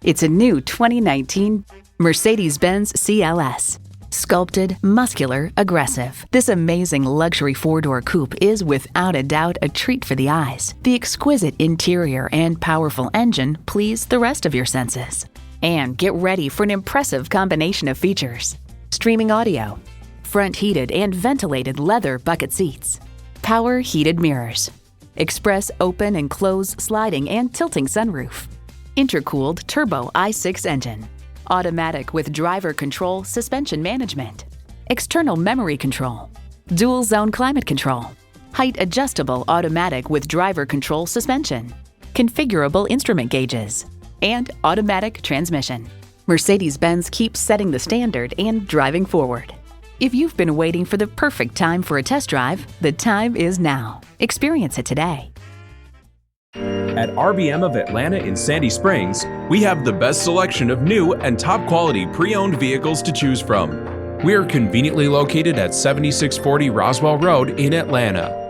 It's a new 2019 Mercedes-Benz CLS. Sculpted, muscular, aggressive, this amazing luxury four-door coupe is without a doubt a treat for the eyes. The exquisite interior and powerful engine please the rest of your senses. And get ready for an impressive combination of features. Streaming audio, front heated and ventilated leather bucket seats, power heated mirrors, express open and close sliding and tilting sunroof, intercooled turbo i6 engine, automatic with driver control suspension management, external memory control, dual zone climate control, height adjustable automatic with driver control suspension, configurable instrument gauges, and automatic transmission. Mercedes-Benz keeps setting the standard and driving forward. If you've been waiting for the perfect time for a test drive, the time is now. Experience it today. At RBM of Atlanta in Sandy Springs, we have the best selection of new and top-quality pre-owned vehicles to choose from. We are conveniently located at 7640 Roswell Road in Atlanta.